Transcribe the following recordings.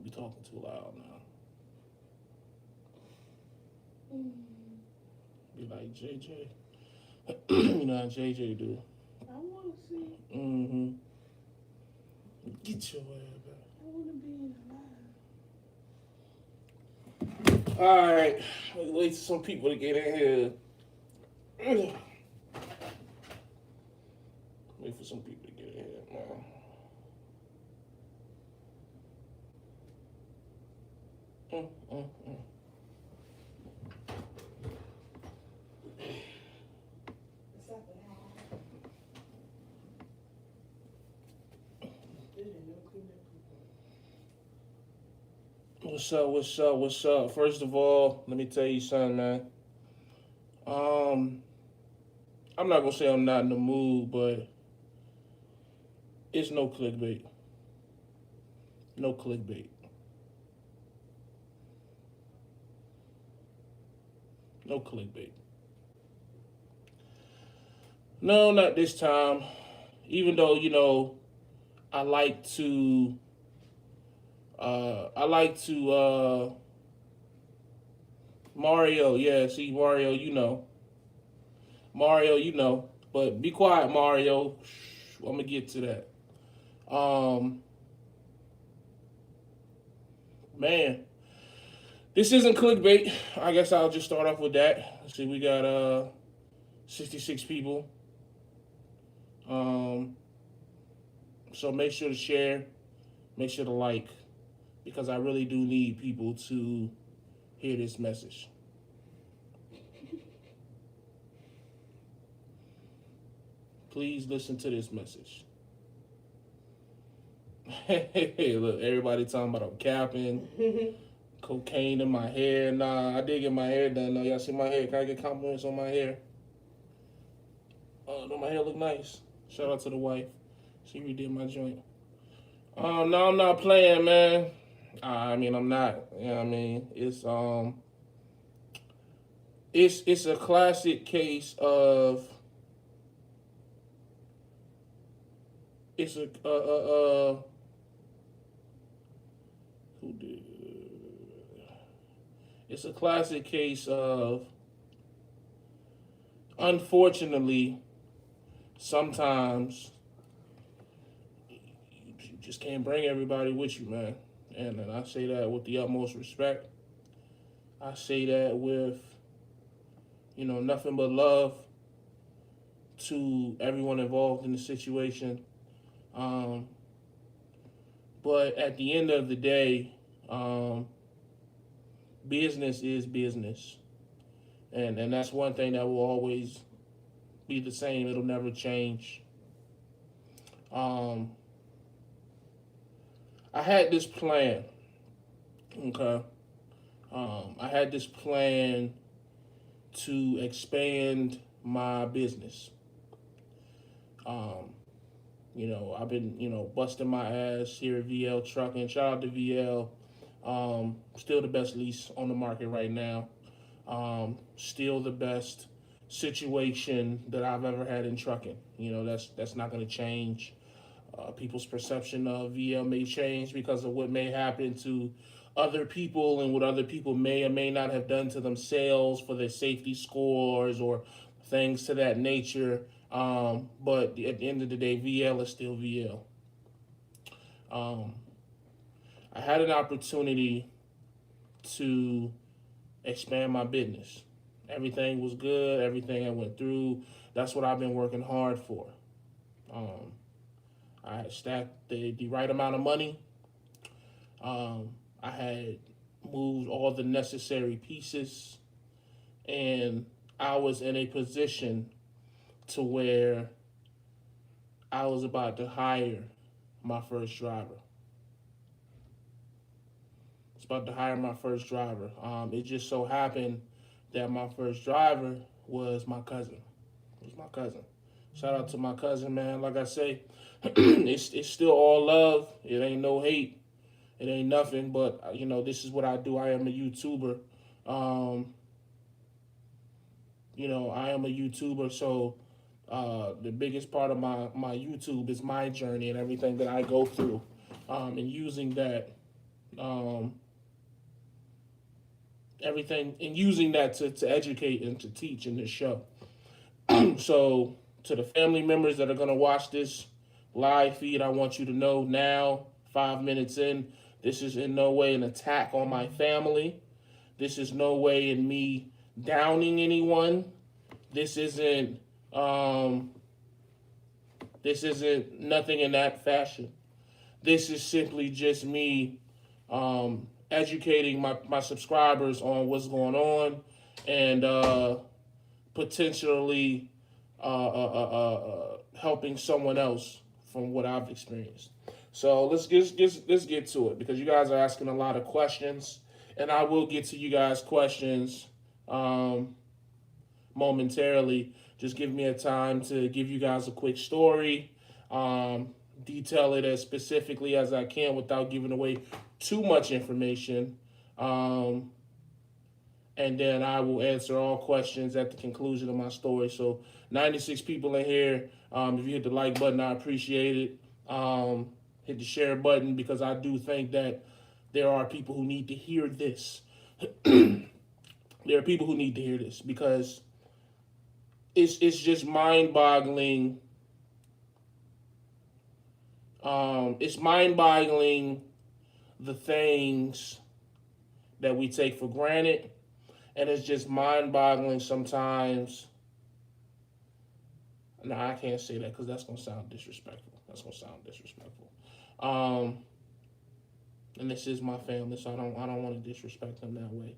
You talking too loud now. Be like JJ. You know how JJ do. I want to see. Mm-hmm. Get your ass back. I want to be in All right. Wait for some people to get in here. Wait for some people to get in here, man. Mm, mm, mm. What's up? What's up? What's up? First of all, let me tell you something, man. Um, I'm not gonna say I'm not in the mood, but it's no clickbait. No clickbait. No clickbait. No, not this time. Even though I like to. I like to. Mario, yeah. See, Mario, Mario, But be quiet, Mario. I'm gonna get to that. Man, this isn't clickbait. I guess I'll just start off with that. Let's see, we got 66 people. Um, so make sure to share, make sure to like, because I really do need people to hear this message. Please listen to this message. Hey, look, everybody talking about I'm capping, cocaine in my hair. Nah, I did get my hair done. Though y'all see my hair? Can I get compliments on my hair? Don't my hair look nice? Shout out to the wife. She redid my joint. No, I'm not playing, man. I mean, I'm not. You know what I mean? It's a classic case of it's a who did it's a classic case of, unfortunately, sometimes you just can't bring everybody with you, man. And I say that with the utmost respect. I say that with nothing but love to everyone involved in the situation. Um, but at the end of the day, business is business, and that's one thing that will always be the same. It'll never change. Um, I had this plan. Okay, I had this plan to expand my business. Um, I've been, busting my ass here at VL Trucking. Shout out to VL. Still the best lease on the market right now. Still the best situation that I've ever had in trucking. That's not going to change. People's perception of VL may change because of what may happen to other people and what other people may or may not have done to themselves for their safety scores or things to that nature. But at the end of the day, VL is still VL. Um, I had an opportunity to expand my business. Everything was good. Everything I went through. That's what I've been working hard for. Um, I had stacked the right amount of money. Um, I had moved all the necessary pieces, and I was in a position to where I was about to hire my first driver. I was about to hire my first driver. It just so happened that my first driver was my cousin. It was my cousin. Shout out to my cousin, man. Like I say, it's still all love. It ain't no hate. It ain't nothing. But this is what I do. I am a YouTuber. Um, I am a YouTuber, so the biggest part of my YouTube is my journey and everything that I go through, and using that Um, everything and using that to educate and to teach in this show. So to the family members that are going to watch this live feed, I want you to know now, 5 minutes in, this is in no way an attack on my family. This is no way in me downing anyone. This isn't um, this isn't nothing in that fashion. This is simply just me educating my subscribers on what's going on and potentially helping someone else from what I've experienced. So let's get to it because you guys are asking a lot of questions, and I will get to you guys' questions momentarily. Just give me a time to give you guys a quick story, detail it as specifically as I can without giving away too much information. And then I will answer all questions at the conclusion of my story. So 96 people in here. If you hit the like button, I appreciate it. Hit the share button because I do think that there are people who need to hear this. There are people who need to hear this because it's just mind-boggling. It's mind-boggling the things that we take for granted, and it's just mind-boggling sometimes. No, I can't say that because that's gonna sound disrespectful. And this is my family, so I don't want to disrespect them that way.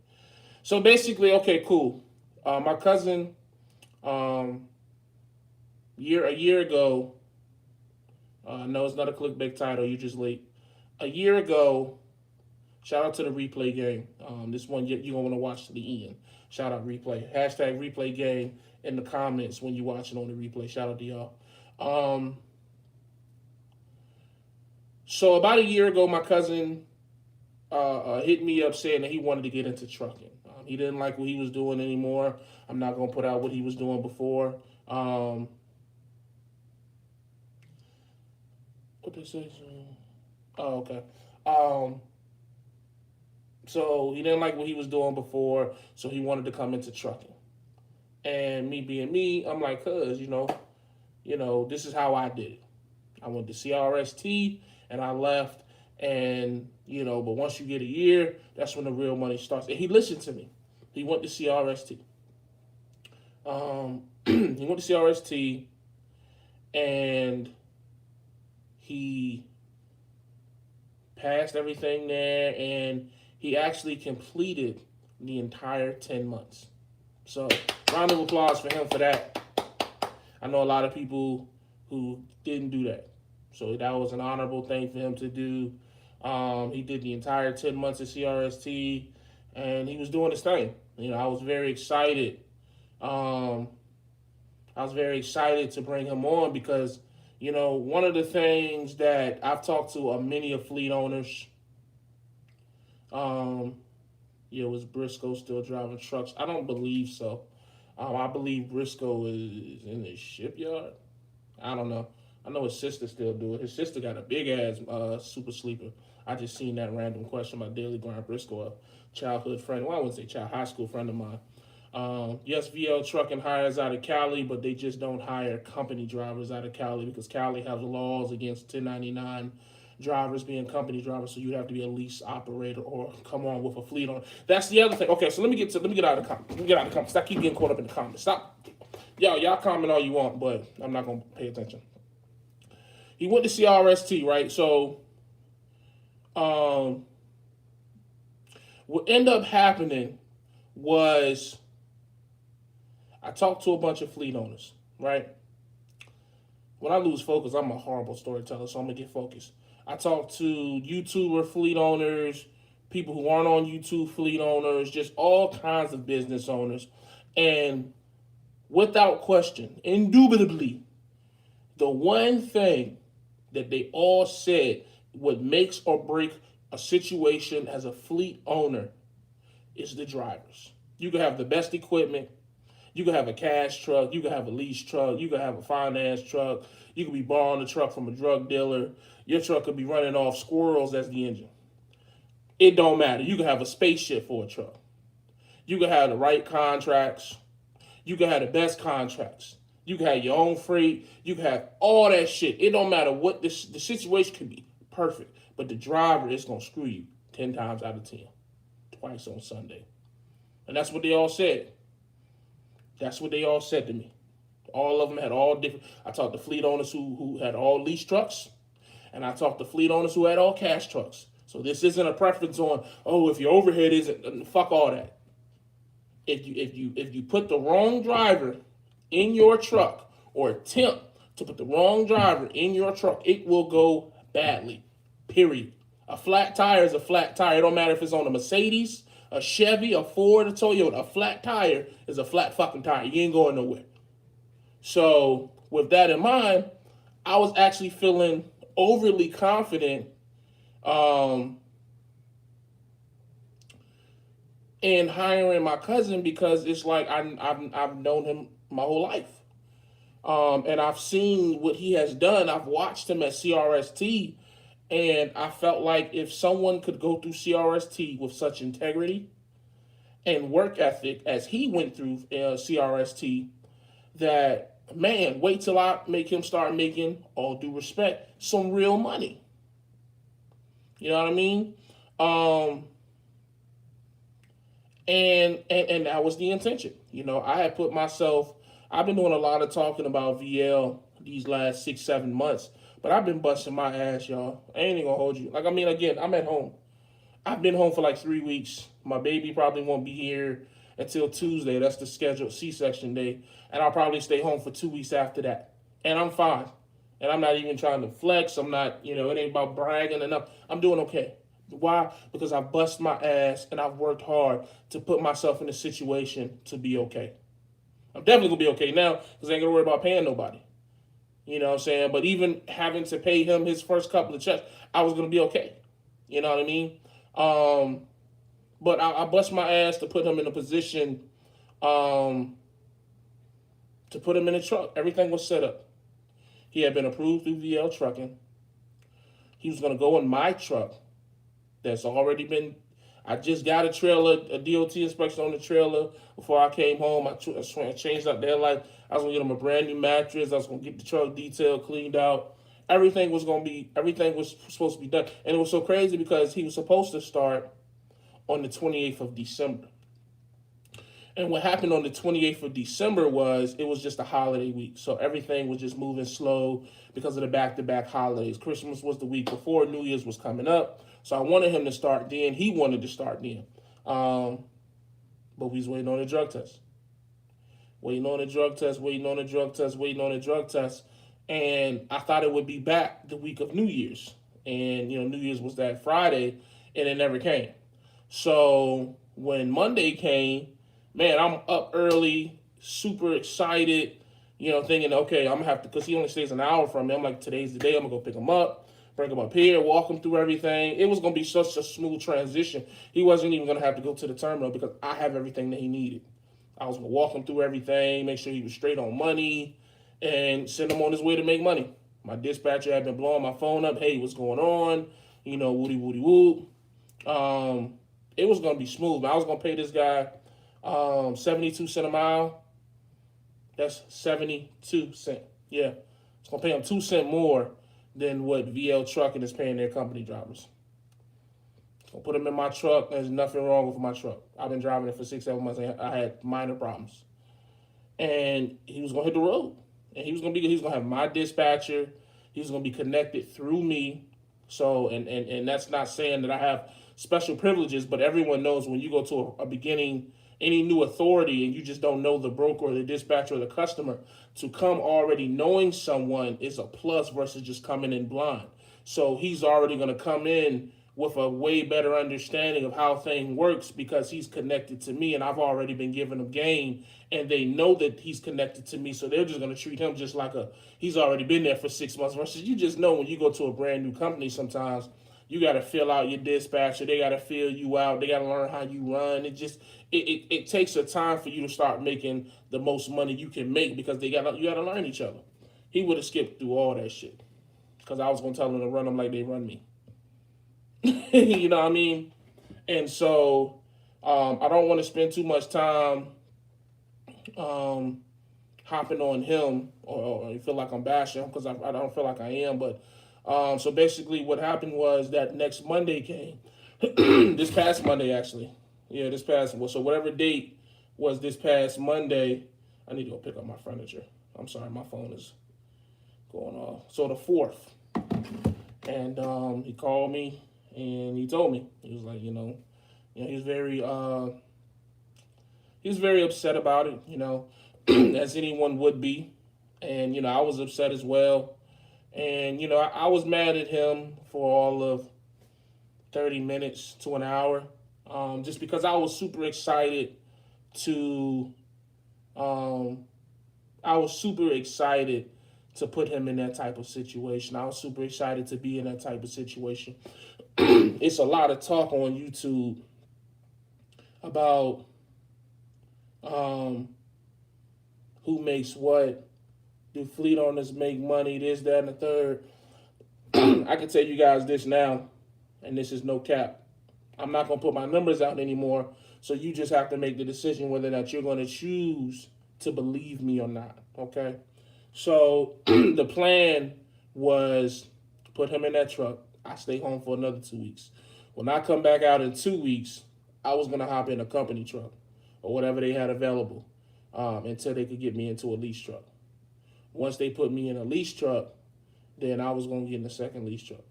So basically, okay, cool. My cousin, a year ago. No, it's not a clickbait title. You're just late. A year ago, shout out to the replay game. This one you're gonna want to watch to the end. Shout out replay. Hashtag replay game in the comments when you're watching on the replay. Shout out to y'all. So about a year ago, my cousin hit me up saying that he wanted to get into trucking. He didn't like what he was doing anymore. I'm not gonna put out what he was doing before. What they say? Oh, okay. So he didn't like what he was doing before, so he wanted to come into trucking. And me being me, I'm like, cuz, this is how I did it. I went to CRST and I left, and but once you get a year, that's when the real money starts. And he listened to me. He went to CRST. He went to CRST, and he passed everything there, and he actually completed the entire 10 months. So, round of applause for him for that. I know a lot of people who didn't do that. So that was an honorable thing for him to do. He did the entire 10 months at CRST, and he was doing his thing. I was very excited. To bring him on because, one of the things that I've talked to many of fleet owners. Was Briscoe still driving trucks? I don't believe so. I believe Briscoe is in the shipyard. I don't know. I know his sister still do it. His sister got a big ass super sleeper. I just seen that random question about Daily Grind. Briscoe, a childhood friend. Well, I wouldn't say high school friend of mine. Yes, VL Trucking hires out of Cali, but they just don't hire company drivers out of Cali because Cali has laws against 1099 drivers being company drivers, so you'd have to be a lease operator or come on with a fleet on. That's the other thing. Okay, so let me get out of the comments. Stop keep getting caught up in the comments. Stop. Y'all comment all you want, but I'm not gonna pay attention. He went to CRST, right? So what ended up happening was I talked to a bunch of fleet owners, right? When I lose focus, I'm a horrible storyteller, so I'm gonna get focused. I talked to YouTuber fleet owners, people who aren't on YouTube fleet owners, just all kinds of business owners. And without question, indubitably, the one thing that they all said what makes or break a situation as a fleet owner is the drivers. You can have the best equipment. You can have a cash truck. You can have a lease truck. You can have a finance truck. You can be borrowing a truck from a drug dealer. Your truck could be running off squirrels as the engine. It don't matter. You can have a spaceship for a truck. You can have the right contracts. You can have the best contracts. You can have your own freight. You can have all that shit. It don't matter what the situation could be. Perfect. But the driver is going to screw you 10 times out of 10. Twice on Sunday. And that's what they all said. That's what they all said to me. All of them had all different. I talked to fleet owners who had all lease trucks. And I talked to fleet owners who had all cash trucks. So this isn't a preference on, oh, if your overhead isn't, fuck all that. If you put the wrong driver in your truck or attempt to put the wrong driver in your truck, it will go badly. Period. A flat tire is a flat tire. It don't matter if it's on a Mercedes, a Chevy, a Ford, a Toyota. A flat tire is a flat fucking tire. You ain't going nowhere. So with that in mind, I was actually feeling overly confident in hiring my cousin because it's like I've known him my whole life. And I've seen what he has done. I've watched him at CRST, and I felt like if someone could go through CRST with such integrity and work ethic as he went through CRST, that, man, wait till I make him start making, all due respect, some real money. You know what I mean? And that was the intention. You know, I've been doing a lot of talking about VL these last 6-7 months, but I've been busting my ass, y'all. I ain't even gonna hold you. Like, I mean, again, I'm at home. I've been home for like 3 weeks. My baby probably won't be here until Tuesday. That's the scheduled C-section day. And I'll probably stay home for 2 weeks after that. And I'm fine. And I'm not even trying to flex. I'm not, it ain't about bragging enough. I'm doing okay. Why? Because I bust my ass and I've worked hard to put myself in a situation to be okay. I'm definitely going to be okay now because I ain't going to worry about paying nobody. You know what I'm saying? But even having to pay him his first couple of checks, I was going to be okay. You know what I mean? But I bust my ass to put him in a position to put him in a truck. Everything was set up. He had been approved through VL Trucking. He was going to go in my truck that's already been, I just got a trailer, a DOT inspection on the trailer before I came home. I changed out their life. I was going to get him a brand new mattress. I was going to get the truck detailed, cleaned out. Everything was supposed to be done. And it was so crazy because he was supposed to start on the 28th of December. And what happened on the 28th of December it was just a holiday week. So everything was just moving slow because of the back-to-back holidays. Christmas was the week before. New Year's was coming up. So I wanted him to start then. He wanted to start then. But we was waiting on the drug test. Waiting on the drug test. And I thought it would be back the week of New Year's. And, New Year's was that Friday, and it never came. So when Monday came, man, I'm up early, super excited, thinking, okay, I'm going to have to, because he only stays an hour from me. I'm like, today's the day. I'm going to go pick him up, bring him up here, walk him through everything. It was going to be such a smooth transition. He wasn't even going to have to go to the terminal because I have everything that he needed. I was going to walk him through everything, make sure he was straight on money, and send him on his way to make money. My dispatcher had been blowing my phone up. Hey, what's going on? Woody, woody, whoop. It was going to be smooth. I was going to pay this guy 72 cents a mile. That's 72 cents. Yeah. It's going to pay him 2 cents more than what VL Trucking is paying their company drivers. It's going to put him in my truck. There's nothing wrong with my truck. I've been driving it for 6-7 months. And I had minor problems. And he was going to hit the road. And he was going to have my dispatcher. He was going to be connected through me. So, and that's not saying that I have special privileges, but everyone knows when you go to a beginning, any new authority, and you just don't know the broker or the dispatcher or the customer, to come already knowing someone is a plus versus just coming in blind. So he's already going to come in with a way better understanding of how things works because he's connected to me and I've already been giving him game and they know that he's connected to me. So they're just going to treat him just like he's already been there for 6 months versus you just know when you go to a brand new company sometimes you got to fill out your dispatcher. They got to fill you out. They got to learn how you run. It takes a time for you to start making the most money you can make because you got to learn each other. He would have skipped through all that shit because I was going to tell him to run them like they run me. You know what I mean? And so I don't want to spend too much time um, hopping on him or feel like I'm bashing him because I don't feel like I am. But so basically, what happened was that next Monday came, this past Monday actually. Yeah, this past well, so whatever date was this past Monday. I need to go pick up my furniture. I'm sorry, my phone is going off. So the fourth, and he called me and he told me he was like, he's very upset about it, as anyone would be, and I was upset as well, and I was mad at him for all of 30 minutes to an hour, just because I was super excited to, um, I was super excited to put him in that type of situation. I was super excited to be in that type of situation. It's a lot of talk on YouTube about um, who makes what, do fleet owners make money, this, that, and the third. I can tell you guys this now, and this is no cap. I'm not going to put my numbers out anymore, so you just have to make the decision whether or not you're going to choose to believe me or not, okay? So the plan was put him in that truck. I stay home for another 2 weeks. When I come back out in 2 weeks, I was going to hop in a company truck or whatever they had available until they could get me into a lease truck. Once they put me in a lease truck, then I was going to get in a second lease truck.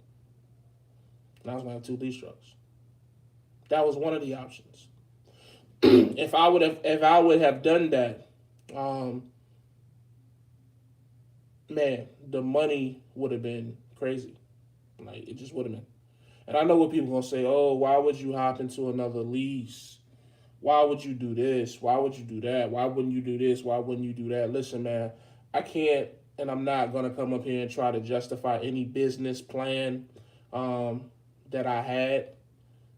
And I was going to have 2 lease trucks. That was one of the options. If I would have done that, man, the money would have been crazy. Like, it just would have been. And I know what people are going to say, oh, why would you hop into another lease? Why would you do this? Why would you do that? Why wouldn't you do this? Why wouldn't you do that? Listen, man, I can't, and I'm not going to come up here and try to justify any business plan that I had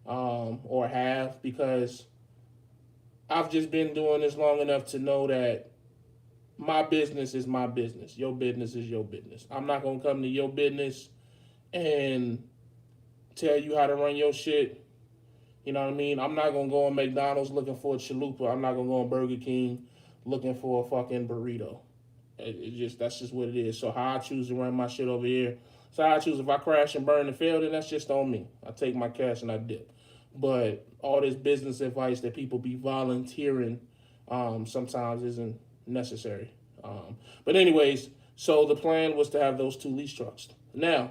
or have, because I've just been doing this long enough to know that my business is my business. Your business is your business. I'm not going to come to your business and tell you how to run your shit. You know what I mean? I'm not going to go on McDonald's looking for a chalupa. I'm not going to go on Burger King looking for a fucking burrito. That's just what it is. So how I choose to run my shit over here. So how I choose, if I crash and burn and fail, then that's just on me. I take my cash and I dip. But all this business advice that people be volunteering sometimes isn't necessary. But anyways, so the plan was to have those 2 lease trucks. Now,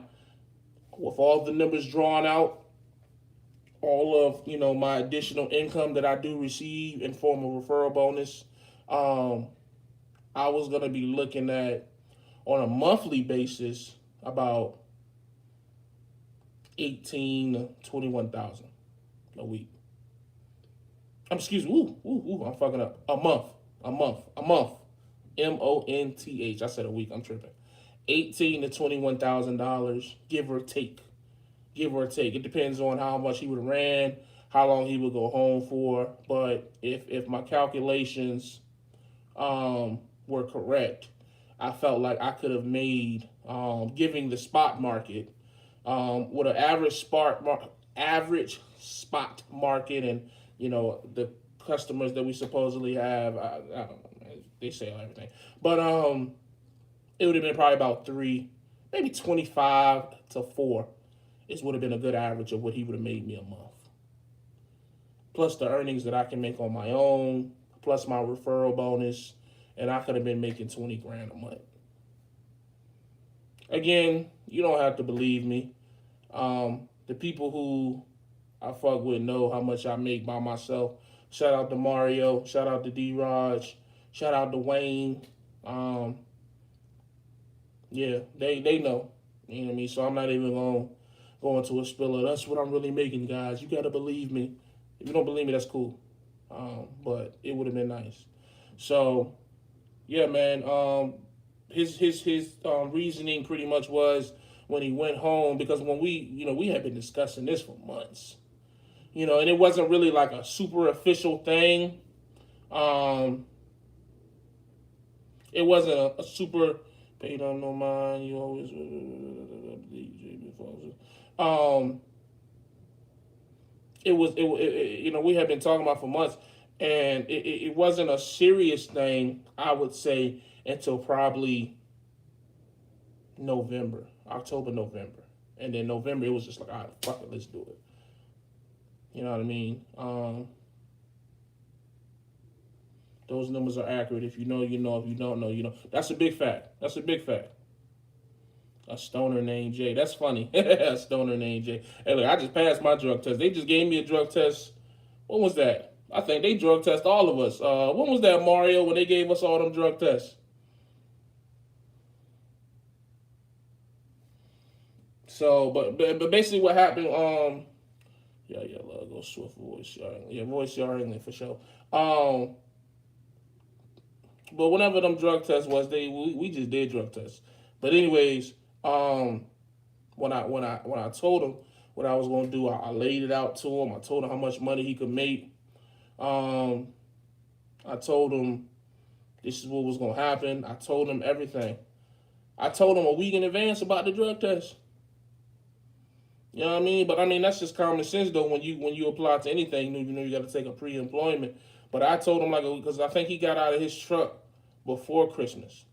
with all the numbers drawn out, all of my additional income that I do receive in form of referral bonus, I was gonna be looking at, on a monthly basis, about 18 to 21,000 a week. Excuse me. I'm fucking up. A month. MONTH. I said a week. I'm tripping. $18,000 to $21,000, give or take. It depends on how much he would have ran, how long he would go home for. But if my calculations were correct, I felt like I could have made, giving the spot market, with an average spot market, and the customers that we supposedly have. I don't know. They say everything, but it would have been probably about 3, maybe 25 to 4. It would have been a good average of what he would have made me a month. Plus the earnings that I can make on my own, plus my referral bonus, and I could have been making 20 grand a month. Again, you don't have to believe me. The people who I fuck with know how much I make by myself. Shout out to Mario. Shout out to D-Raj. Shout out to Wayne. Yeah, they know. You know what I mean? So I'm not even going to go into a spill of, that's what I'm really making, guys. You got to believe me. If you don't believe me, that's cool. But it would have been nice. So, yeah, man. His reasoning pretty much was, when he went home, because when we had been discussing this for months, and it wasn't really like a super official thing. It wasn't a super, pay don't no mind, you always, we had been talking about for months, and it wasn't a serious thing, I would say, until probably November, October, November. And then November, it was just like, all right, fuck it, let's do it. You know what I mean? Those numbers are accurate. If you know, you know. If you don't know, you know. That's a big fact. That's a big fact. A stoner named Jay. That's funny. A stoner named Jay. Hey, look, I just passed my drug test. They just gave me a drug test. When was that? I think they drug test all of us. When was that, Mario, when they gave us all them drug tests? So, but basically what happened, yeah, go Swift voice sharing. Yeah, voice sharing for sure. But whenever them drug tests was, we just did drug tests. But anyways, when I told him what I was gonna do, I laid it out to him. I told him how much money he could make. I told him this is what was gonna happen. I told him everything. I told him a week in advance about the drug test. You know what I mean? But I mean that's just common sense though. When you apply to anything, you know you got to take a pre-employment. But I told him because I think he got out of his truck before Christmas,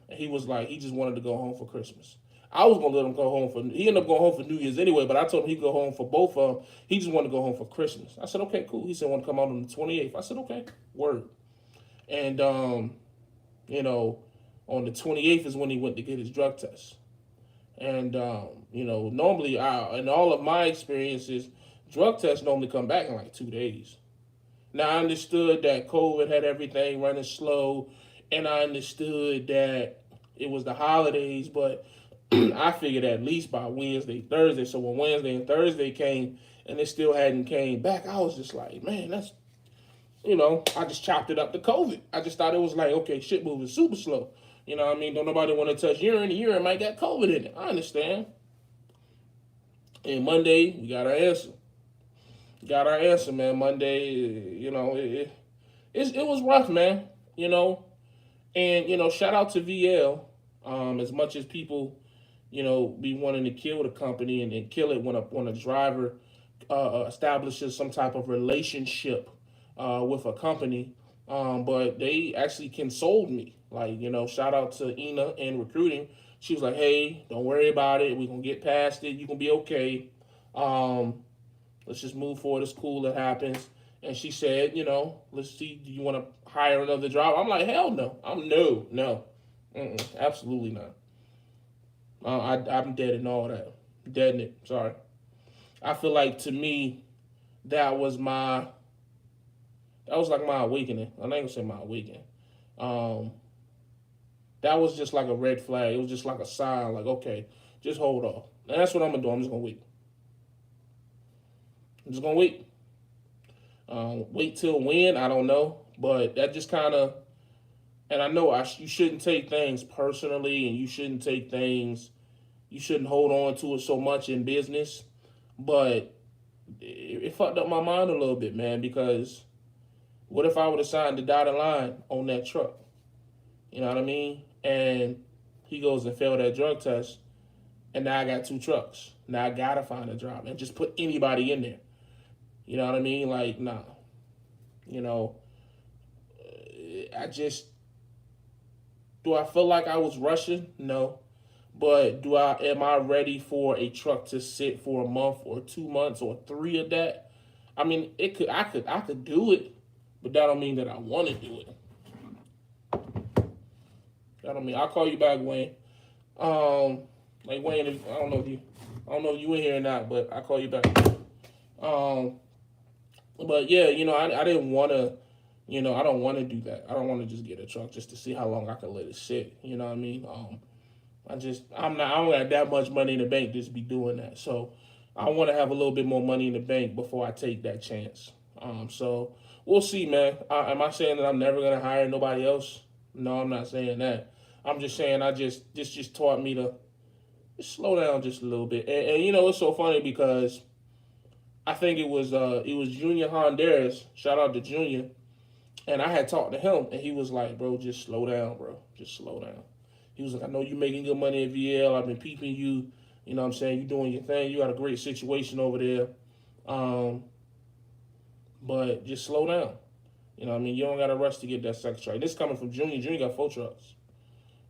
and he was like he just wanted to go home for Christmas. I was gonna let him go home he ended up going home for New Year's anyway. But I told him he'd go home for both of them. He just wanted to go home for Christmas. I said okay, cool. He said want to come out on the 28th. I said okay, word. And you know, on the 28th is when he went to get his drug test. And normally, in all of my experiences, drug tests normally come back in like 2 days. Now I understood that COVID had everything running slow, and I understood that it was the holidays, but I figured at least by Wednesday, Thursday. So when Wednesday and Thursday came, and it still hadn't came back, I was just like, man, I just chopped it up to COVID. I just thought it was like, okay, shit moving super slow. You know what I mean? Don't nobody want to touch urine. The urine might got COVID in it. I understand. And Monday, we got our answer. Got our answer, man. Monday, it was rough, man. And shout out to VL. As much as people, be wanting to kill the company and kill it when a driver establishes some type of relationship with a company, but they actually consoled me. Like, shout out to Ina in recruiting. She was like, hey, don't worry about it. We're going to get past it. You're going to be okay. Let's just move forward. It's cool. It happens. And she said, let's see, do you want to hire another driver? I'm like, hell no. No. Absolutely not. I'm dead in all that. Dead in it. Sorry. I feel like to me, that was like my awakening. I'm not going to say my awakening. That was just like a red flag. It was just like a sign, like, okay, just hold off. And that's what I'm going to do. I'm just going to wait. I'm just going to wait. Wait till when? I don't know. But that just kind of, and I know you shouldn't take things personally, and you shouldn't hold on to it so much in business. But it fucked up my mind a little bit, man, because what if I would have signed the dotted line on that truck? You know what I mean? And he goes and failed that drug test, and now I got 2 trucks. Now I gotta find a driver and just put anybody in there. You know what I mean? Like, nah. Do I feel like I was rushing? No. But am I ready for a truck to sit for a month or 2 months or 3 of that? I mean, I could do it, but that don't mean that I want to do it. That don't mean I'll call you back, Wayne. Like Wayne, I don't know if you in here or not, but I'll call you back. But yeah, I didn't want to, I don't want to do that. I don't want to just get a truck just to see how long I can let it sit. You know what I mean? I don't have that much money in the bank to just be doing that. So I want to have a little bit more money in the bank before I take that chance. So we'll see, man. Am I saying that I'm never gonna hire nobody else? No, I'm not saying that. I'm just saying this just taught me to just slow down just a little bit. And it's so funny because I think it was Junior Honduras. Shout out to Junior. And I had talked to him, and he was like, bro, just slow down, bro. Just slow down. He was like, I know you're making good money at VL. I've been peeping you. You know what I'm saying? You're doing your thing. You got a great situation over there. but just slow down. You know what I mean? You don't got to rush to get that second truck. This coming from Junior. Junior got 4 trucks.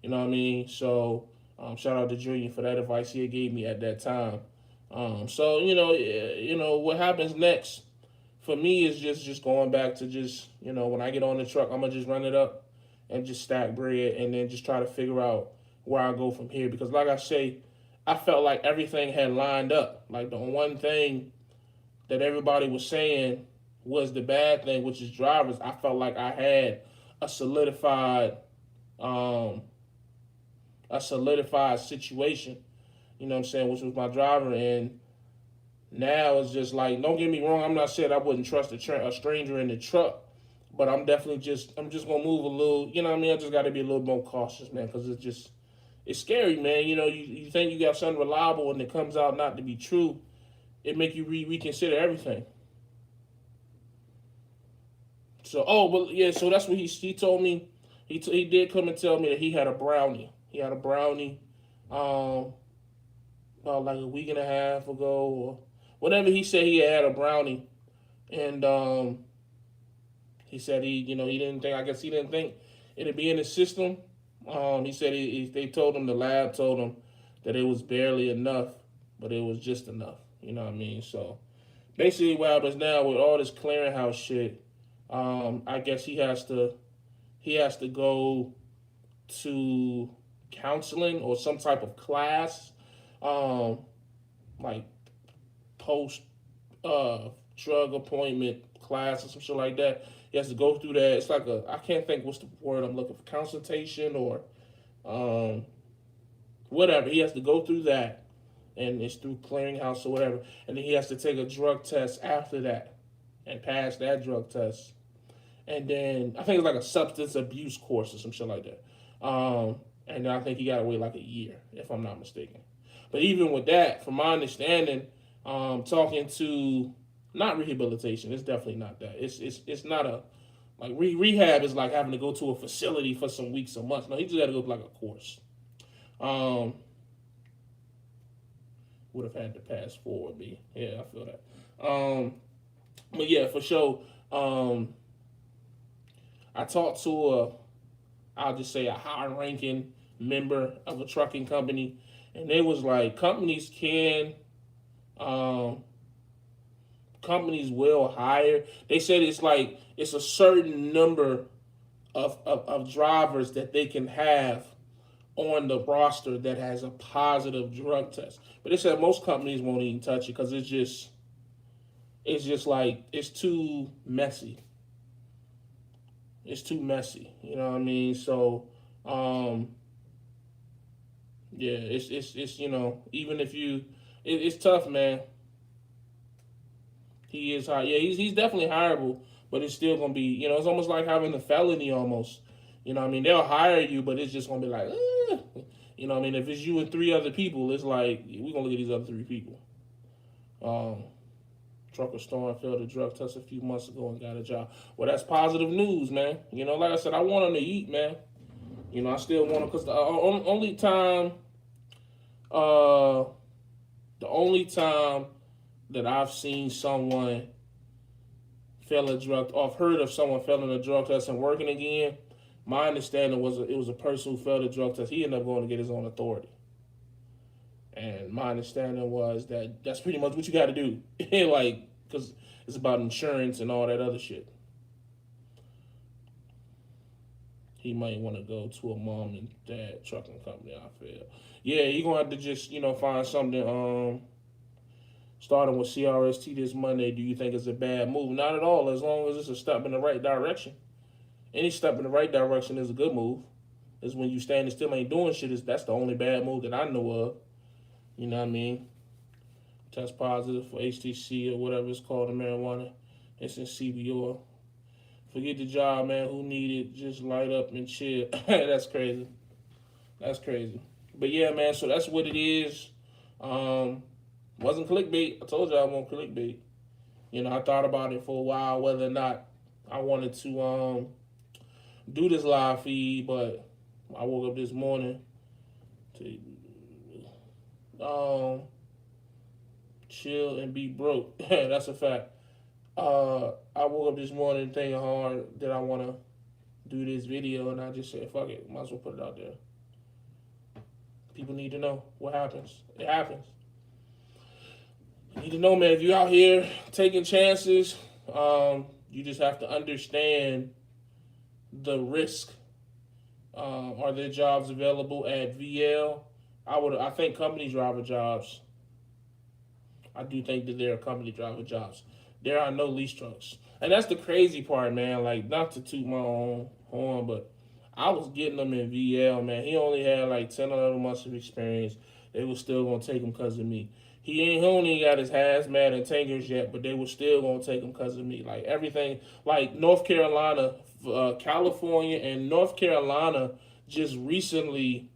You know what I mean? So shout out to Junior for that advice he gave me at that time. So what happens next for me is just going back to just when I get on the truck, I'm gonna just run it up and just stack bread and then just try to figure out where I go from here. Because like I say, I felt like everything had lined up. Like the one thing that everybody was saying was the bad thing, which is drivers. I felt like I had a solidified um, a solidified situation, you know what I'm saying, which was my driver. And now it's just like, don't get me wrong, I'm not saying I wouldn't trust a stranger in the truck, but I'm just gonna move a little, you know what I mean? I just gotta be a little more cautious, man, because it's scary, man. You think you got something reliable and it comes out not to be true, it make you reconsider everything. So, well, yeah, so that's what he told me. He did come and tell me that he had a brownie. He had a brownie um, about like a week and a half ago or whatever. He said he had a brownie, and he said he didn't think. I guess he didn't think it'd be in his system. He said they told him, the lab told him that it was barely enough, but it was just enough. You know what I mean? So basically, what happens now with all this clearinghouse shit, I guess he has to go to counseling or some type of class, um, like post drug appointment class or some shit like that. He has to go through that. It's like I can't think what's the word I'm looking for, consultation or um, whatever. He has to go through that, and it's through clearinghouse or whatever. And then he has to take a drug test after that and pass that drug test. And then I think it's like a substance abuse course or some shit like that. And then I think he got to wait like a year, if I'm not mistaken. But even with that, from my understanding, talking to not rehabilitation, it's definitely not that. It's not a like rehab is like having to go to a facility for some weeks or months. No, he just got to go to like a course. Um, would have had to pass forward me. Yeah, I feel that. But yeah, for sure. I talked to I'll just say a high-ranking member of a trucking company, and they was like, um, companies will hire. They said it's like it's a certain number of drivers that they can have on the roster that has a positive drug test. But they said most companies won't even touch it because it's just like it's too messy. It's too messy. You know what I mean? So, yeah, it's even if it's tough, man. He is high. Yeah, he's definitely hireable, but it's still gonna be it's almost like having a felony almost. You know what I mean? They'll hire you, but it's just gonna be like, you know what I mean? If it's you and 3 other people, it's like we're gonna look at these other 3 people. Um, Trucker Storm failed a drug test a few months ago and got a job. Well, that's positive news, man. Like I said, I want him to eat, man. I still want him because uh, the only time that I've seen someone fail a drug, or I've heard of someone failing a drug test and working again, my understanding was it was a person who failed a drug test. He ended up going to get his own authority. And my understanding was that that's pretty much what you got to do. Like, because it's about insurance and all that other shit. He might want to go to a mom and dad trucking company, I feel. Yeah, you're going to have to just, find something, starting with CRST this Monday. Do you think it's a bad move? Not at all, as long as it's a step in the right direction. Any step in the right direction is a good move. It's when you standing still ain't doing shit, that's the only bad move that I know of. You know what I mean? Test positive for HTC or whatever it's called, the marijuana. It's in CBO. Forget the job, man. Who need it? Just light up and chill. That's crazy. That's crazy. But yeah, man, so that's what it is. Wasn't clickbait. I told you I won't clickbait. I thought about it for a while whether or not I wanted to do this live feed, but I woke up this morning to chill and be broke. That's a fact. I woke up this morning thinking hard that I want to do this video, and I just said, fuck it, might as well put it out there. People need to know what happens. It happens. You need to know, man, if you're out here taking chances, you just have to understand the risk. Are there jobs available at VL? I think company driver jobs. I do think that there are company driver jobs. There are no lease trucks. And that's the crazy part, man. Like, not to toot my own horn, but I was getting them in VL, man. He only had like 10 or 11 months of experience. They were still going to take him because of me. He only got his hazmat and tankers yet, but they were still going to take him because of me. Like, everything, like North Carolina, California, and North Carolina just recently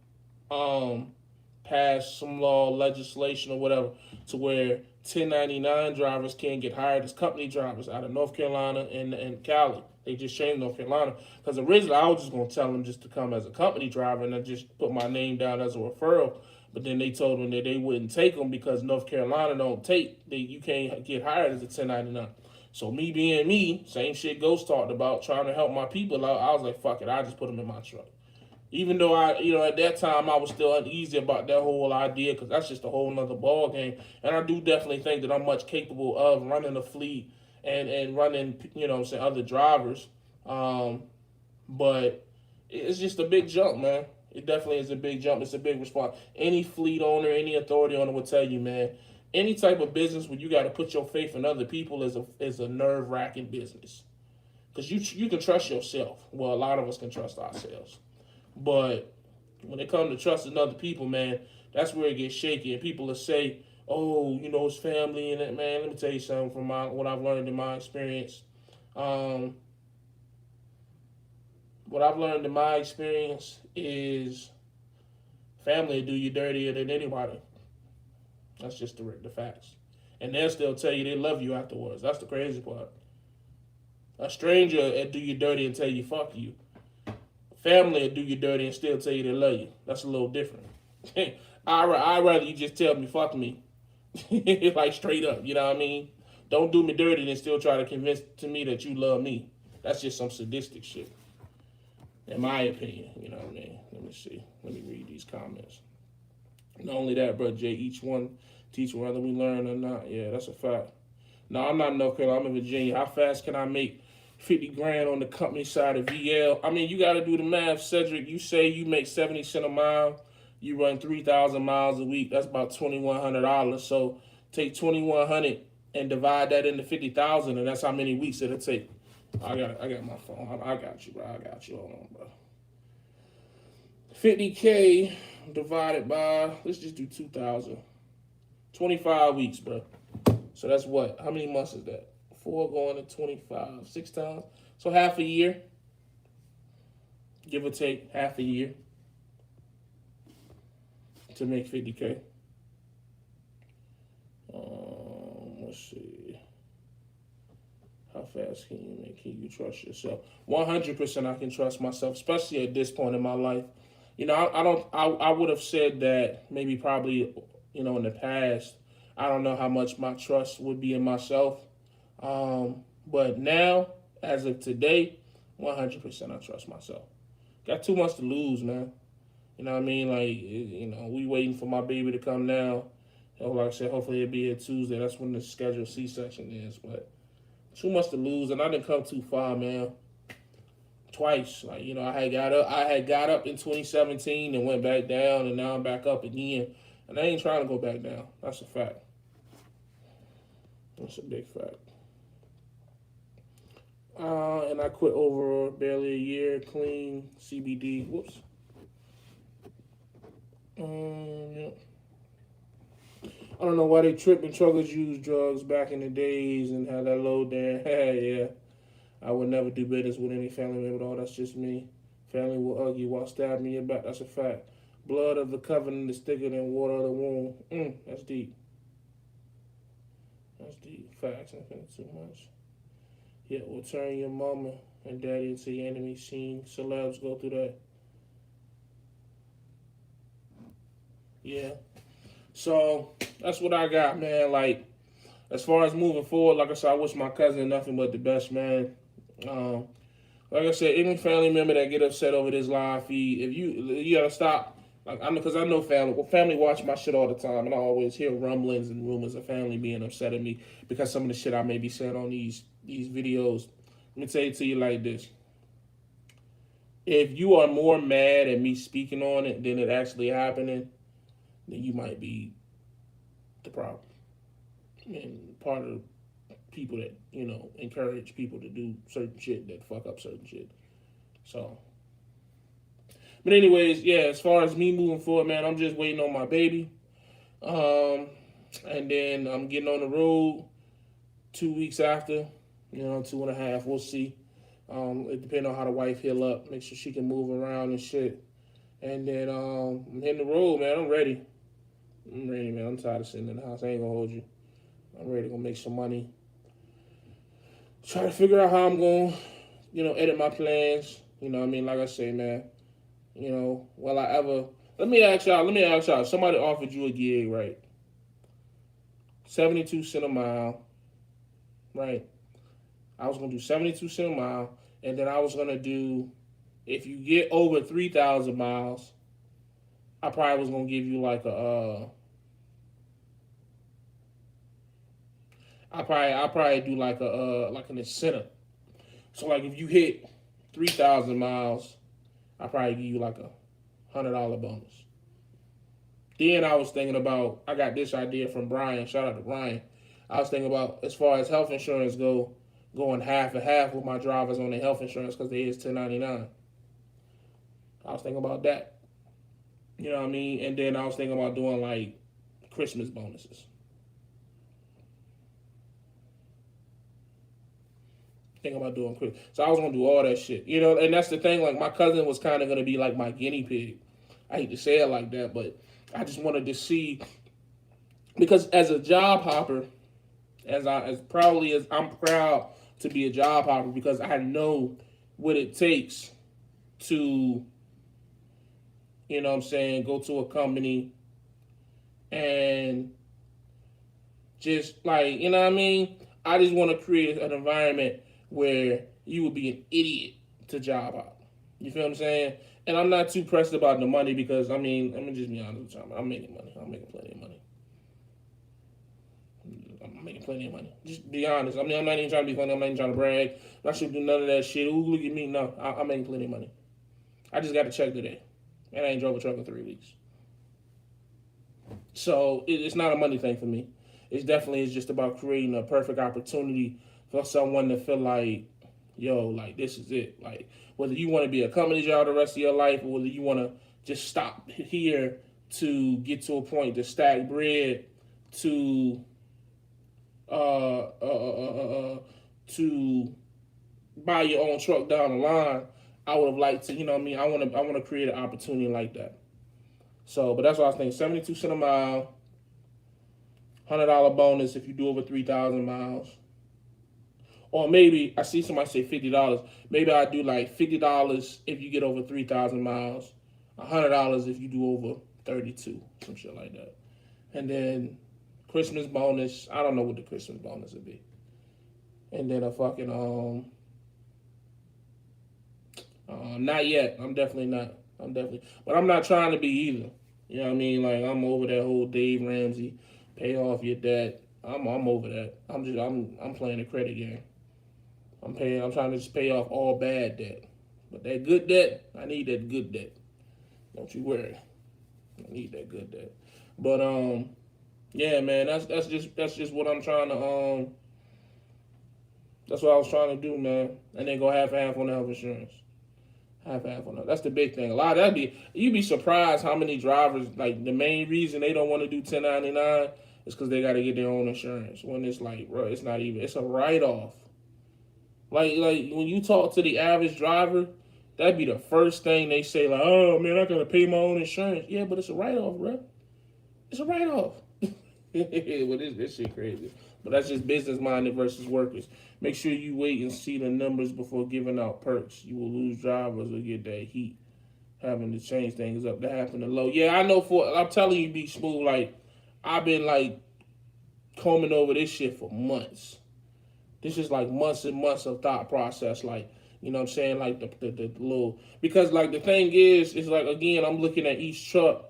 passed some law, legislation, or whatever, to where 1099 drivers can't get hired as company drivers out of North Carolina and Cali. They just changed North Carolina because originally I was just going to tell them just to come as a company driver and then just put my name down as a referral. But then they told them that they wouldn't take them because North Carolina don't take, you can't get hired as a 1099. So me being me, same shit Ghost talked about, trying to help my people out, I was like, fuck it, I just put them in my truck. Even though at that time I was still uneasy about that whole idea because that's just a whole nother ball game. And I do definitely think that I'm much capable of running a fleet and running, other drivers. But it's just a big jump, man. It definitely is a big jump. It's a big response. Any fleet owner, any authority owner will tell you, man, any type of business where you got to put your faith in other people is a nerve-wracking business. Because you can trust yourself. Well, a lot of us can trust ourselves. But when it comes to trusting other people, man, that's where it gets shaky. And people will say, oh, it's family and that, man. Let me tell you something from what I've learned in my experience. What I've learned in my experience is family will do you dirtier than anybody. That's just the facts. And they'll still tell you they love you afterwards. That's the crazy part. A stranger will do you dirty and tell you fuck you. Family will do you dirty and still tell you they love you. That's a little different. I'd rather you just tell me fuck me. Like straight up, you know what I mean? Don't do me dirty and still try to convince to me that you love me. That's just some sadistic shit. In my opinion, you know what I mean? Let me see. Let me read these comments. Not only that, bro, Jay, each one teach whether we learn or not. Yeah, that's a fact. No, I'm not in North Carolina. I'm in Virginia. How fast can I make 50 grand on the company side of VL? I mean, you got to do the math, Cedric. You say you make 70 cents a mile. You run 3,000 miles a week. That's about $2,100. So take 2,100 and divide that into 50,000, and that's how many weeks it'll take. I got my phone. I got you, bro. I got you. Hold on, bro. 50K divided by, let's just do 2,000. 25 weeks, bro. So that's what? How many months is that? 4 going to 25. 6 times. So half a year. Give or take half a year to make 50K. Let's see. How fast can you make? Can you trust yourself? 100% I can trust myself, especially at this point in my life. I would have said that maybe probably, in the past. I don't know how much my trust would be in myself. But now, as of today, 100% I trust myself. Got 2 months to lose, man. You know what I mean? Like, we waiting for my baby to come now. Like I said, hopefully it'll be here Tuesday. That's when the scheduled C-section is. But 2 months to lose, and I didn't come too far, man. Twice. Like, I had got up in 2017 and went back down, and now I'm back up again. And I ain't trying to go back down. That's a fact. That's a big fact. And I quit over barely a year, clean, CBD. Whoops. Yeah. I don't know why they tripping truckers use drugs back in the days and had that low there. Yeah. I would never do business with any family member at all. That's just me. Family will hug you while stabbing you in your back. That's a fact. Blood of the covenant is thicker than water of the womb. That's deep. That's deep. Facts. I think too much. Yet will turn your mama and daddy into your enemy. Seen celebs go through that. Yeah. So that's what I got, man. Like, as far as moving forward, like I said, I wish my cousin nothing but the best, man. Um, like I said, any family member that get upset over this live feed, if you gotta stop. Like because I know family. Well, family watch my shit all the time, and I always hear rumblings and rumors of family being upset at me because some of the shit I may be saying on these videos. Let me tell it to you like this: if you are more mad at me speaking on it than it actually happening, then you might be the problem and part of people that encourage people to do certain shit that fuck up certain shit. So, but anyways, yeah. As far as me moving forward, man, I'm just waiting on my baby, and then I'm getting on the road 2 weeks after, 2.5. We'll see. It depends on how the wife heal up, make sure she can move around and shit. And then I'm hitting the road, man. I'm ready. Man. I'm tired of sitting in the house. I ain't gonna hold you. I'm ready to go make some money. Try to figure out how I'm going, edit my plans. You know what I mean? Like I say, man, will I ever... Let me ask y'all. Somebody offered you a gig, right? 72 cents a mile, right? I was going to do 72 cents a mile, and then I was going to do, if you get over 3,000 miles, I probably was going to give you like I probably do like an incentive. So like if you hit 3,000 miles, I probably give you like $100 bonus. Then I was thinking about, I got this idea from Brian. Shout out to Brian. I was thinking about, as far as health insurance go, going half and half with my drivers on their health insurance because they is 1099. I was thinking about that. You know what I mean? And then I was thinking about doing like Christmas bonuses. Thinking about doing Christmas. So I was gonna do all that shit. And that's the thing, like my cousin was kind of gonna be like my guinea pig. I hate to say it like that, but I just wanted to see, because as a job hopper, as proudly as I'm proud to be a job hopper, because I know what it takes to, go to a company and just like, I just want to create an environment where you would be an idiot to job hop. You feel what I'm saying? And I'm not too pressed about the money because, I'm going to just be honest with you. I'm making money. I'm making plenty of money. I'm making plenty of money. Just be honest. I'm not even trying to be funny. I'm not even trying to brag. I'm not sure do none of that shit. Ooh, look at me. No, I'm making plenty of money. I just got a check today. And I ain't drove a truck in 3 weeks. So it's not a money thing for me. It's definitely just about creating a perfect opportunity for someone to feel like, yo, like this is it. Like whether you want to be a company job the rest of your life or whether you want to just stop here to get to a point to stack bread to to buy your own truck down the line, I would have liked to, I want to create an opportunity like that. So, but that's what I was thinking. 72 cents a mile, $100 bonus if you do over 3,000 miles. Or maybe I see somebody say $50. Maybe I do like $50 if you get over 3,000 miles, $100 if you do over 32, some shit like that. And then Christmas bonus. I don't know what the Christmas bonus would be. And then a fucking not yet. I'm definitely not. But I'm not trying to be either. You know what I mean? Like I'm over that whole Dave Ramsey, pay off your debt. I'm over that. I'm playing the credit game. I'm trying to just pay off all bad debt. But that good debt, I need that good debt. Don't you worry. I need that good debt. But yeah, man, that's just what I'm trying to that's what I was trying to do, man. And then go half and half on the health insurance. Half and half on that. That's the big thing. A lot of you'd be surprised how many drivers, like the main reason they don't want to do 1099 is because they got to get their own insurance. When it's like, bro, it's not even, it's a write-off. Like when you talk to the average driver, that'd be the first thing they say, like, oh man, I gotta pay my own insurance. Yeah, but it's a write-off, bro. It's a write-off. Well, this shit crazy. But that's just business minded versus workers. Make sure you wait and see the numbers before giving out perks. You will lose drivers or get that heat having to change things up. That happened to low. Yeah, I know I'm telling you, be smooth. Like, I've been like combing over this shit for months. This is like months and months of thought process. Like, you know what I'm saying? Like the little, because like the thing is like, again, I'm looking at each truck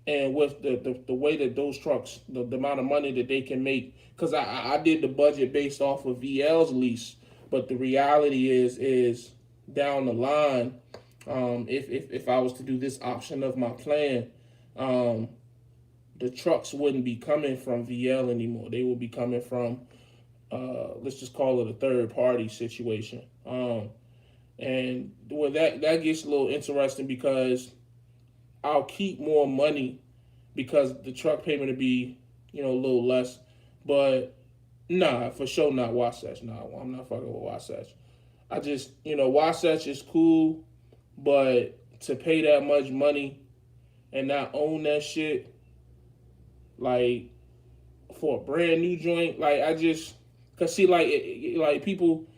and with the way that those trucks, the amount of money that they can make. Because I did the budget based off of VL's lease. But the reality is down the line, if I was to do this option of my plan, um, the trucks wouldn't be coming from VL anymore. They would be coming from, let's just call it a third party situation. And well, that gets a little interesting because I'll keep more money because the truck payment would be, a little less. But nah, for sure not Wasatch. Nah, I'm not fucking with Wasatch. I just, Wasatch is cool, but to pay that much money and not own that shit, like for a brand new joint, like I just, cause see, like people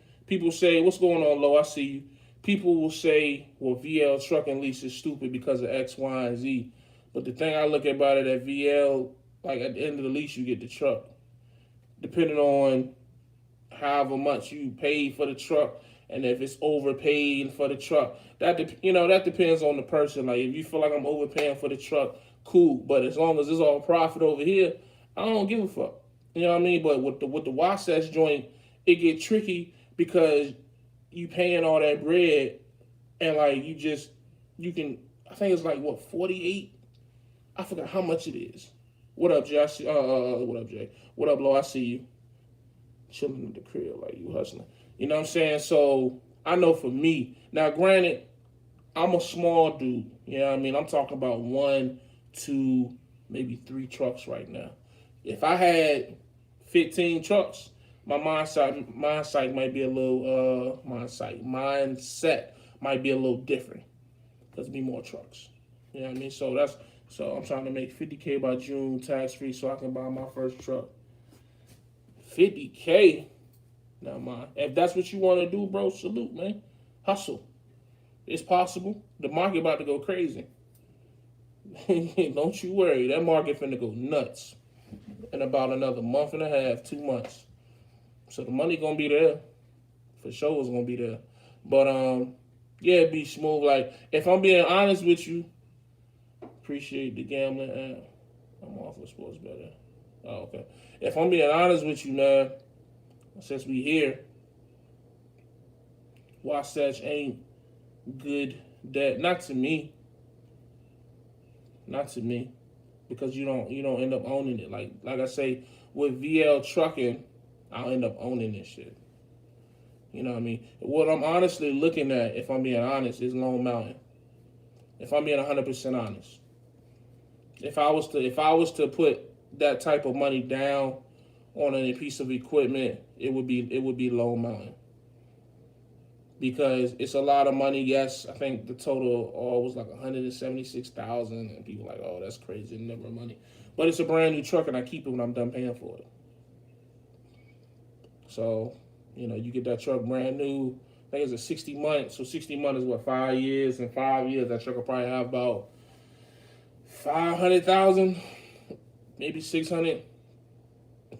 say, what's going on, Lo? I see you. People will say, well, VL trucking lease is stupid because of X, Y, and Z. But the thing I look about it at VL, like at the end of the lease, you get the truck. Depending on however much you paid for the truck, and if it's overpaid for the truck, that depends on the person. Like if you feel like I'm overpaying for the truck, cool. But as long as it's all profit over here, I don't give a fuck. You know what I mean? But with the Wasatch joint, it get tricky because you paying all that bread, and like you can. I think it's like what 48. I forgot how much it is. What up, Josh? What up, Jay? What up, Lo? I see you chilling at the crib like you hustling. You know what I'm saying? So I know for me, now granted, I'm a small dude. You know what I mean? I'm talking about 1, 2, maybe 3 trucks right now. If I had 15 trucks, my mindset might be a little mindset might be a little different. There's be more trucks. You know what I mean? So I'm trying to make 50K by June tax free so I can buy my first truck. 50K. Now, man, if that's what you want to do, bro, salute, man. Hustle. It's possible. The market about to go crazy. Don't you worry. That market finna go nuts in about another month and a half, 2 months. So the money gonna be there. For sure it's gonna be there. But yeah, be smooth. Like, if I'm being honest with you, appreciate the gambling app. I'm off with sports betting. Oh, okay. If I'm being honest with you, man, since we here, Wasatch ain't good that not to me. Not to me. Because you don't end up owning it. Like I say, with VL trucking, I'll end up owning this shit. You know what I mean? What I'm honestly looking at, if I'm being honest, is Lone Mountain. If I'm being 100% honest. If I was to put that type of money down on a piece of equipment, it would be Lone Mountain. Because it's a lot of money. Yes, I think the total was like 176,000, and people are like, oh, that's crazy, never money. But it's a brand new truck, and I keep it when I'm done paying for it. So, you get that truck brand new. I think it's a 60 months. So 60 months is what, 5 years? In 5 years, that truck will probably have about 500,000, maybe 600,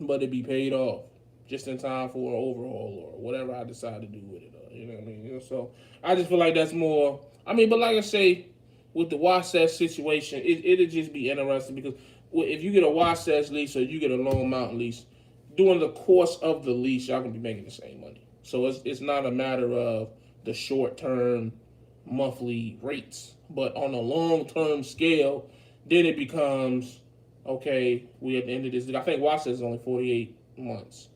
but it'd be paid off just in time for an overhaul or whatever I decide to do with it. You know what I mean? So I just feel like that's more. I mean, but like I say, with the Wasatch situation, it'll just be interesting because if you get a Wasatch lease or you get a Lone Mountain lease, during the course of the lease, y'all can be making the same money. So it's not a matter of the short term monthly rates, but on a long term scale, then it becomes okay. We at the end of this. I think Wasatch is only 48 months,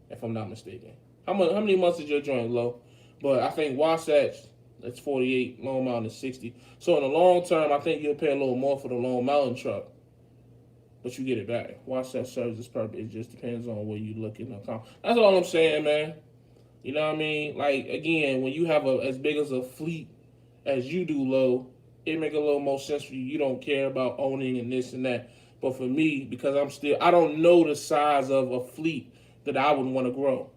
if I'm not mistaken. How many months is your joint, Low? But I think Wasatch, it's 48, Lone Mountain is 60. So in the long term, I think you'll pay a little more for the Lone Mountain truck, but you get it back. Wasatch serves its purpose. It just depends on where you look in the account. That's all I'm saying, man. You know what I mean? Like, again, when you have as big as a fleet as you do, Low, it make a little more sense for you. You don't care about owning and this and that. But for me, because I don't know the size of a fleet that I would want to grow.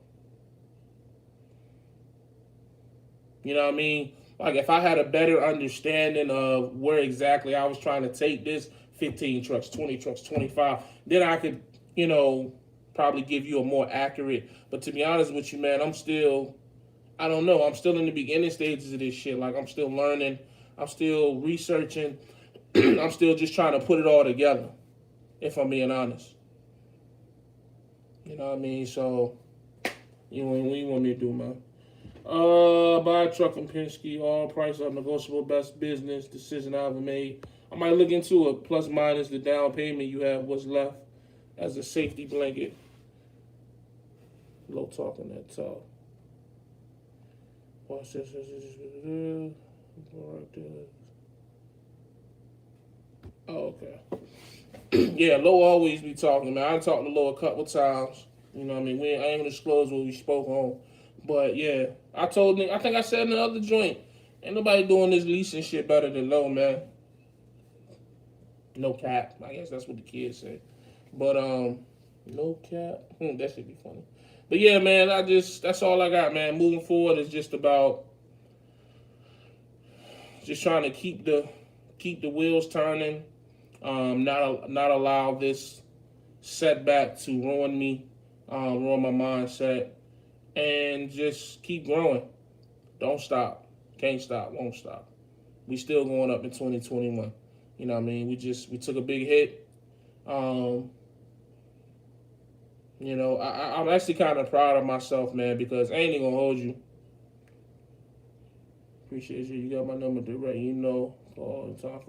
You know what I mean? Like, if I had a better understanding of where exactly I was trying to take this, 15 trucks, 20 trucks, 25, then I could, probably give you a more accurate. But to be honest with you, man, I don't know. I'm still in the beginning stages of this shit. Like, I'm still learning. I'm still researching. I'm still just trying to put it all together, if I'm being honest. You know what I mean? So, what do you want me to do, man? Buy a truck from Penske. All price up, negotiable, best business decision I ever made. I might look into it. Plus minus the down payment you have, what's left as a safety blanket. Low talking that talk. Watch this. Oh, okay. Yeah, Low always be talking, man. I talked to Low a couple times. You know what I mean? I ain't gonna disclose what we spoke on. But yeah, I think I said in the other joint, ain't nobody doing this leasing shit better than Low, man. No cap. I guess that's what the kids say. But no cap. That should be funny. But yeah, man, that's all I got, man. Moving forward is just about just trying to keep the wheels turning. Not allow this setback to ruin me, ruin my mindset, and just keep growing. Don't stop. Can't stop. Won't stop. We still going up in 2021. You know what I mean? We took a big hit. You know, I'm actually kind of proud of myself, man, because I ain't even gonna hold you. Appreciate you. You got my number direct. You know, all the time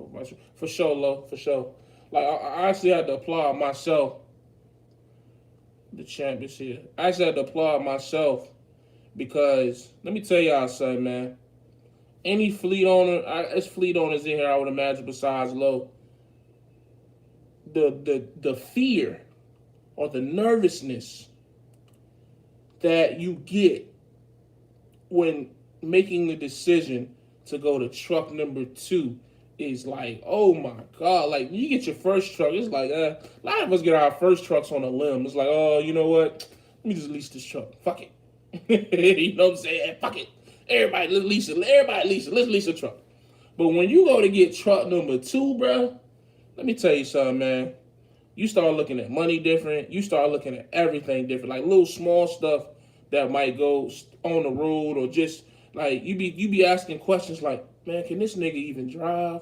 for sure, Lo, for sure. Like I actually had to applaud myself. The champ is here. I actually had to applaud myself because let me tell y'all something, man. Any fleet owner, there's fleet owners in here, I would imagine, besides Lo. The fear or the nervousness that you get when making the decision to go to truck number 2 is like, oh my God. Like, you get your first truck, it's like, a lot of us get our first trucks on a limb. It's like, oh, you know what? Let me just lease this truck. Fuck it. You know what I'm saying? Fuck it. Everybody, let's lease it. Everybody lease it. Let's lease a truck. But when you go to get truck number 2, bro, let me tell you something, man. You start looking at money different. You start looking at everything different. Like little small stuff that might go on the road, or just like you be asking questions like, man, can this nigga even drive?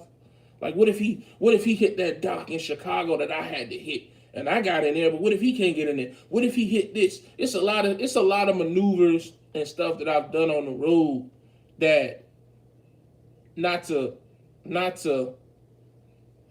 Like, what if he hit that dock in Chicago that I had to hit and I got in there, but what if he can't get in there? What if he hit this? It's a lot of maneuvers and stuff that I've done on the road that not to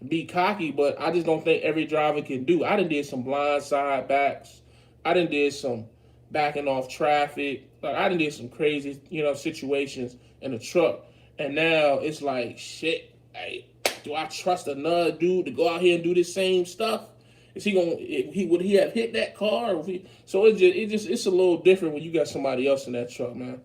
be cocky, but I just don't think every driver can do. I done did some blind side backs. I done did some backing off traffic. Like, I done did some crazy, situations in the truck. And now it's like, shit, hey, do I trust another dude to go out here and do this same stuff? Would he have hit that car? So it's a little different when you got somebody else in that truck, man.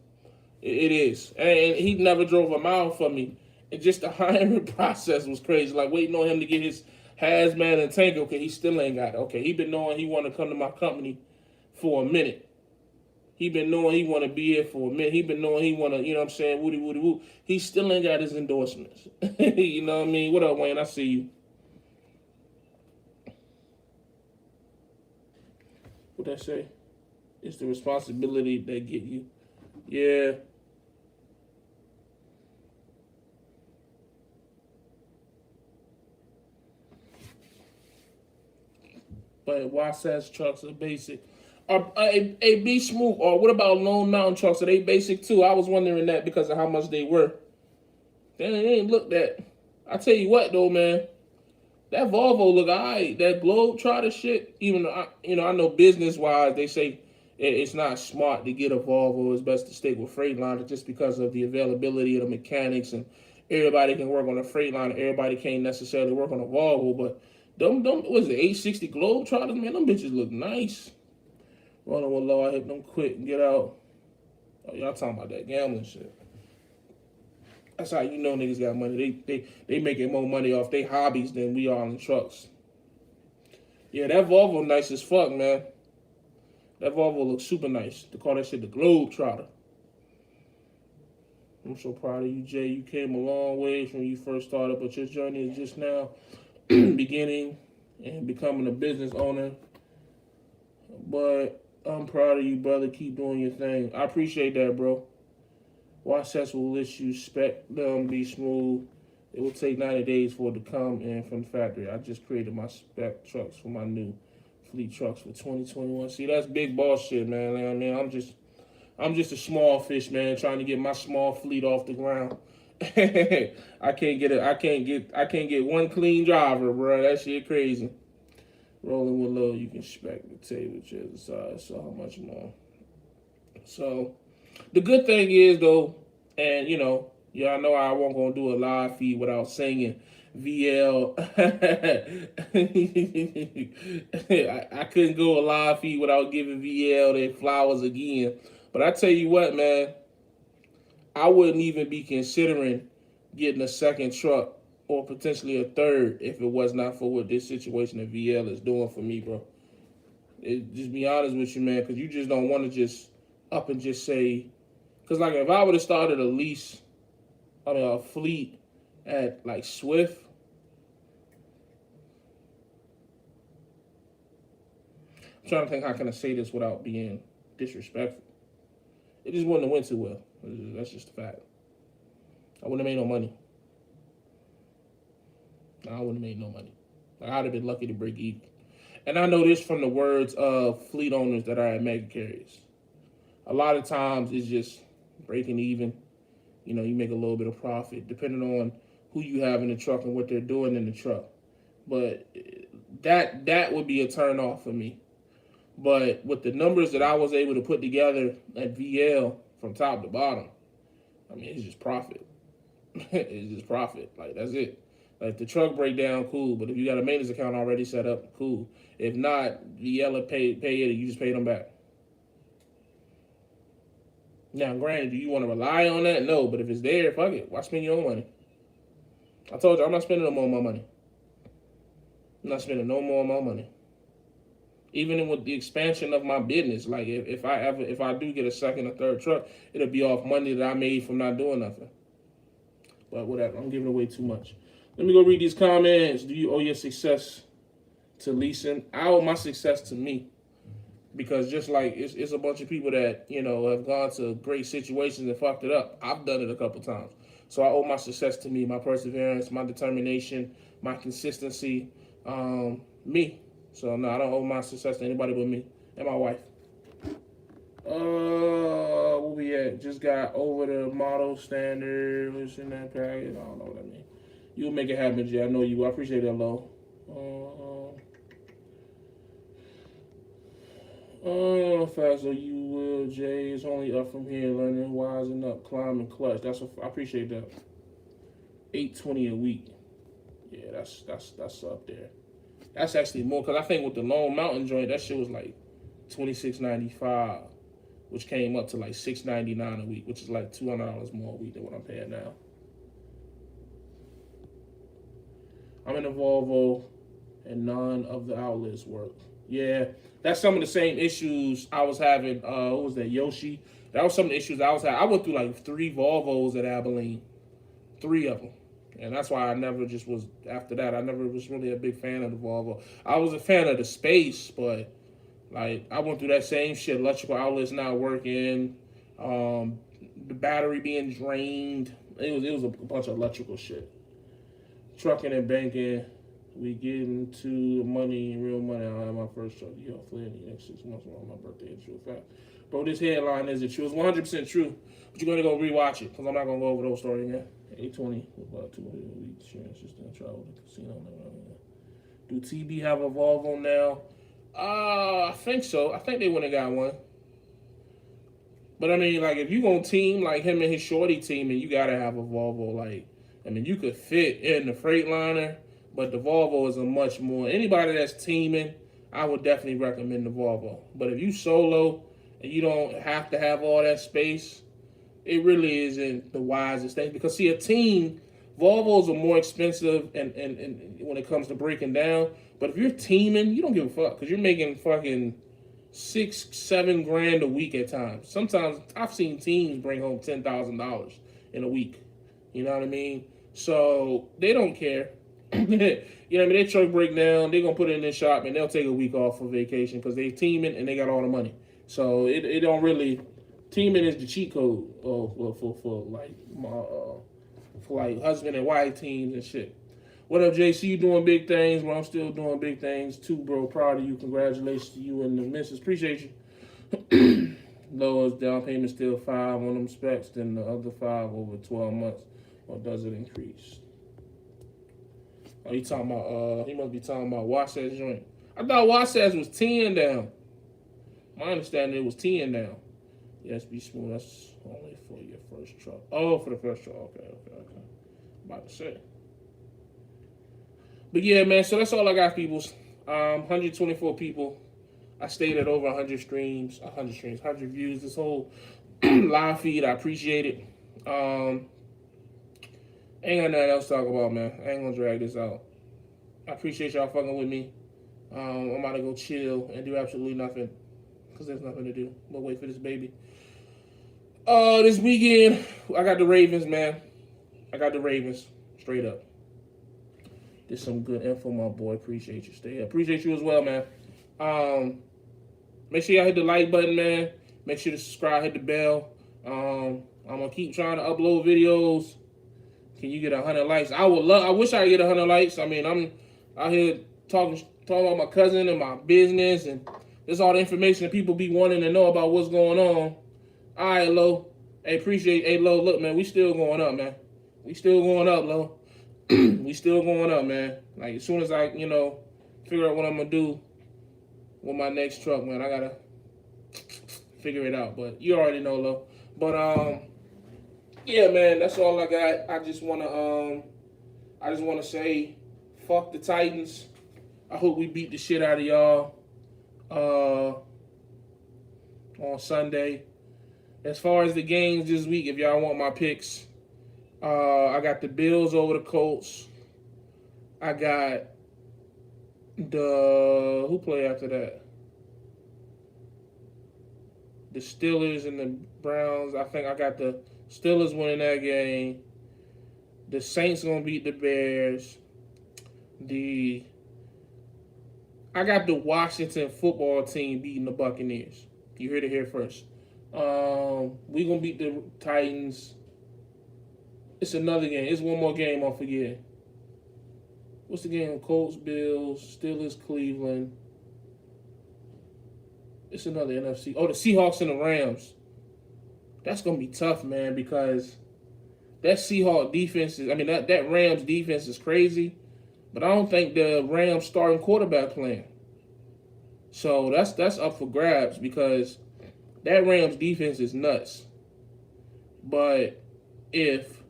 It is. And he never drove a mile for me. And just the hiring process was crazy. Like, waiting on him to get his hazmat and tank. Okay, he still ain't got it. Okay, he been knowing he want to come to my company for a minute. He been knowing he want to be here for a minute. He been knowing he want to, woody, woody, woo. He still ain't got his endorsements. You know what I mean? What up, Wayne? I see you. What that say? It's the responsibility that get you. Yeah. But Wasatch trucks are basic. A B Smooth, or what about Lone Mountain trucks? Are they basic too? I was wondering that because of how much they were. They ain't looked at. I tell you what though, man, that Volvo look alright. That Globetrotter shit. Even though I know business wise they say it's not smart to get a Volvo. It's best to stick with Freightliner just because of the availability of the mechanics, and everybody can work on a Freightliner. Everybody can't necessarily work on a Volvo, but them what is it, 860 Globetrotters, man? Them bitches look nice. Rolling with Low, I hit them quick and get out. Oh, y'all talking about that gambling shit. That's how you know niggas got money. They making more money off their hobbies than we are on the trucks. Yeah, that Volvo nice as fuck, man. That Volvo looks super nice. They call that shit the Globetrotter. I'm so proud of you, Jay. You came a long way from when you first started, but your journey is just now beginning and becoming a business owner. But I'm proud of you, brother. Keep doing your thing. I appreciate that, bro. Watch sets will let you spec them be smooth. It will take 90 days for it to come in from the factory. I just created my spec trucks for my new fleet trucks for 2021. See, that's big boss shit, man. You know what I mean, I'm just a small fish, man, trying to get my small fleet off the ground. I can't get one clean driver, bro. That shit crazy. Rolling with low, you can spec the table chairs aside. So how much more? So the good thing is though, and y'all know I won't gonna do a live feed without singing VL. I couldn't go a live feed without giving VL their flowers again. But I tell you what, man, I wouldn't even be considering getting a second truck or potentially a third if it was not for what this situation that VL is doing for me, bro. Just be honest with you, man, because you just don't want to just up and just say, because like if I would have started a fleet at like Swift, I'm trying to think how can I say this without being disrespectful. It just wouldn't have went too well. That's just a fact. I wouldn't have made no money. I wouldn't have made no money. Like, I'd have been lucky to break even. And I know this from the words of fleet owners that are at mega carriers. A lot of times it's just breaking even. You make a little bit of profit depending on who you have in the truck and what they're doing in the truck. But that would be a turn off for me. But with the numbers that I was able to put together at VL from top to bottom, I mean, it's just profit. It's just profit. Like, that's it. Like, if the truck break down, cool. But if you got a maintenance account already set up, cool. If not, VL will pay it and you just pay them back. Now, granted, do you want to rely on that? No. But if it's there, fuck it. Why spend your own money? I told you, I'm not spending no more of my money. I'm not spending no more of my money. Even with the expansion of my business, like if I do get a second or third truck, it'll be off money that I made from not doing nothing. But whatever, I'm giving away too much. Let me go read these comments. Do you owe your success to leasing? I owe my success to me. Because just like it's a bunch of people that, have gone to great situations and fucked it up. I've done it a couple times. So I owe my success to me, my perseverance, my determination, my consistency, me. So no, I don't owe my success to anybody but me and my wife. Where we at? Just got over the model standard. What's in that package? I don't know what I mean. You'll make it happen, Jay. I know you. I appreciate that, Lo. Faster you will, Jay. It's only up from here. Learning, wising up, climbing, clutch. I appreciate that. $820 a week. Yeah, that's up there. That's actually more because I think with the Lone Mountain joint, that shit was like $26.95, which came up to like $6.99 a week, which is like $200 more a week than what I'm paying now. I'm in a Volvo, and none of the outlets work. Yeah, that's some of the same issues I was having. What was that, Yoshi? That was some of the issues I was having. I went through like 3 Volvos at Abilene, 3 of them. And that's why I never just was, after that, I never was really a big fan of the Volvo. I was a fan of the Space, but like I went through that same shit. Electrical outlets not working, the battery being drained. It was a bunch of electrical shit. Trucking and banking, we getting to money, real money. I have my first truck. Yeah, hopefully in the next 6 months around my birthday. It's true fact. Bro, this headline isn't true. It's 100% true. But you're going to go rewatch it because I'm not going to go over those stories again. 820 with about 200 a week. Insurance just didn't travel to the casino. Do TB have a Volvo now? I think so. I think they wouldn't have got one. But I mean, like, if you gonna team like him and his shorty team, and you gotta have a Volvo. Like, I mean, you could fit in the Freightliner, but the Volvo is a much more. Anybody that's teaming, I would definitely recommend the Volvo. But if you solo and you don't have to have all that space, it really isn't the wisest thing. Because see, a team, Volvos are more expensive and when it comes to breaking down. But if you're teaming, you don't give a fuck because you're making fucking $6-7 grand a week at times. Sometimes I've seen teams bring home $10,000 in a week. You know what I mean? So they don't care. You know what I mean? Their truck break down, they're gonna put it in their shop and they'll take a week off for vacation because they teaming and they got all the money. So it don't really teaming is the cheat code for like my for like husband and wife teams and shit. What up, JC? You doing big things? Well, I'm still doing big things too, bro. Proud of you. Congratulations to you and the missus. Appreciate you. Lowest down payment still 5 on them specs, then the other 5 over 12 months. Or does it increase? Oh, he talking about he must be talking about Wasatch joint. I thought Wasatch was 10 down. My understanding it was 10 down. Yes, be smooth. That's only for your first truck. Oh, for the first truck. Okay. About to say. But yeah, man, so that's all I got, peoples. 124 people. I stayed at over 100 100 views. This whole live feed, I appreciate it. Ain't got nothing else to talk about, man. I ain't gonna drag this out. I appreciate y'all fucking with me. I'm about to go chill and do absolutely nothing because there's nothing to do but wait for this baby. This weekend, I got the Ravens, man. I got the Ravens, straight up. Did some good info, my boy. Appreciate you. Stay up. Appreciate you as well, man. Make sure y'all hit the like button, man. Make sure to subscribe, hit the bell. I'm gonna keep trying to upload videos. Can you get 100 likes? I wish I could get 100 likes. I mean, I'm out here talking about my cousin and my business, and there's all the information that people be wanting to know about what's going on. All right, Lo. Hey, appreciate. Hey, Lo. Look, man, we still going up, man. We still going up, Lo. We still going up, man. Like as soon as I, figure out what I'm gonna do with my next truck, man, I gotta figure it out. But you already know, Lo. But yeah, man, that's all I got. I just wanna say, fuck the Titans. I hope we beat the shit out of y'all on Sunday. As far as the games this week, if y'all want my picks, I got the Bills over the Colts. I got who play after that? The Steelers and the Browns. I think I got the Steelers winning that game. The Saints gonna beat the Bears. I got the Washington football team beating the Buccaneers. You heard it here first. We gonna beat the Titans. It's another game. It's one more game I'm forgetting. What's the game? Colts, Bills, Steelers, Cleveland. It's another NFC. Oh, the Seahawks and the Rams. That's gonna be tough, man, because that Seahawks defense that Rams defense is crazy, but I don't think the Rams starting quarterback playing. So that's up for grabs because that Rams defense is nuts. But if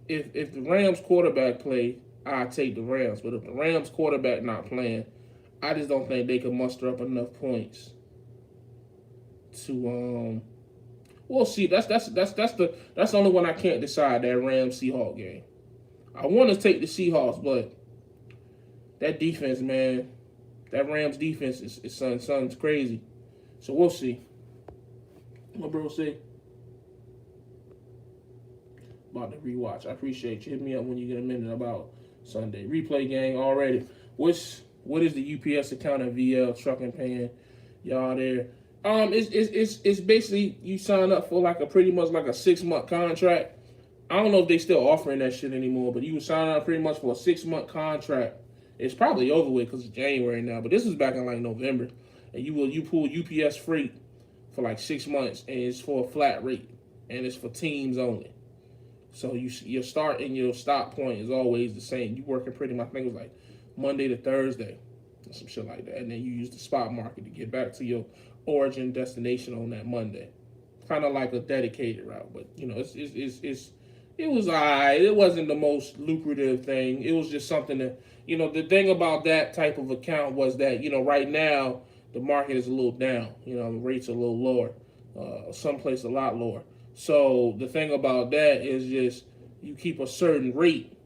the Rams quarterback play, I take the Rams. But if the Rams quarterback not playing, I just don't think they can muster up enough points to we'll see. That's the only one I can't decide, that Rams Seahawks game. I want to take the Seahawks, but that defense, man, that Rams defense is son's crazy. So we'll see. What bro say? About to rewatch. I appreciate you. Hit me up when you get a minute about Sunday. Replay gang already. What is the UPS account at VL Trucking paying y'all there? It's basically you sign up for pretty much like a 6-month contract. I don't know if they still offering that shit anymore, but you would sign up pretty much for a 6-month contract. It's probably over with because it's January now, but this was back in November, and you pull UPS freight for 6 months, and it's for a flat rate, and it's for teams only. So your start and your stop point is always the same. You working pretty much, I think it was Monday to Thursday, or some shit like that, and then you use the spot market to get back to your origin destination on that Monday. Kind of like a dedicated route, but it was alright. It wasn't the most lucrative thing. It was just something that the thing about that type of account was that right now the market is a little down. The rates are a little lower, someplace a lot lower. So the thing about that is just you keep a certain rate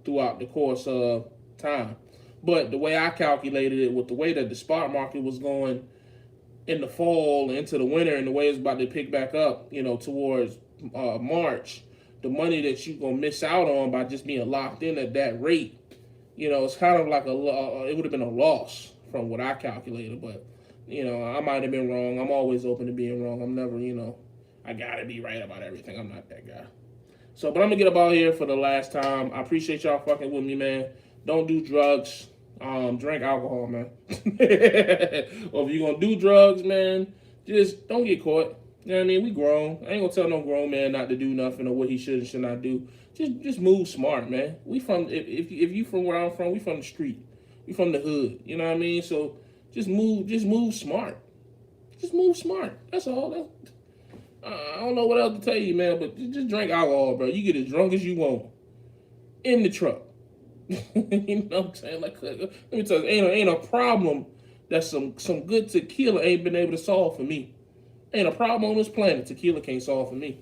throughout the course of time. But the way I calculated it, with the way that the spot market was going in the fall into the winter, and the way it's about to pick back up, towards March, the money that you're going to miss out on by just being locked in at that rate it's kind of like it would have been a loss from what I calculated, but I might have been wrong. I'm always open to being wrong. I'm never, I gotta be right about everything. I'm not that guy. So, but I'm gonna get up out here for the last time. I appreciate y'all fucking with me, man. Don't do drugs. Drink alcohol, man. Or if you're gonna do drugs, man, just don't get caught. You know what I mean? We grown. I ain't gonna tell no grown man not to do nothing or what he should and should not do. Just move smart, man. We from if you from where I'm from, we from the street. We from the hood. You know what I mean? So just move smart. Just move smart. That's all. I don't know what else to tell you, man, but just drink alcohol, bro. You get as drunk as you want in the truck. You know what I'm saying? Like, let me tell you, ain't a problem that some good tequila ain't been able to solve for me. Ain't a problem on this planet tequila can't solve for me.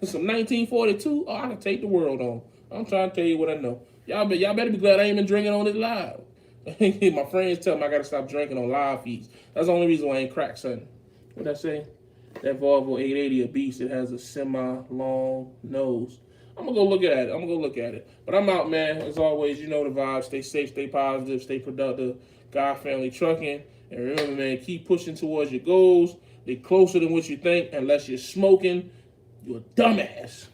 Some 1942, I can take the world on. I'm trying to tell you what I know. Y'all better be glad I ain't been drinking on it live. My friends tell me I gotta stop drinking on live feeds. That's the only reason why I ain't crack something. What I say? That Volvo 880 a beast. It has a semi-long nose. I'm gonna go look at it. But I'm out, man. As always, you know the vibes. Stay safe, stay positive, stay productive. God Family Trucking. And remember, man, keep pushing towards your goals. They're closer than what you think. Unless you're smoking, you're a dumbass.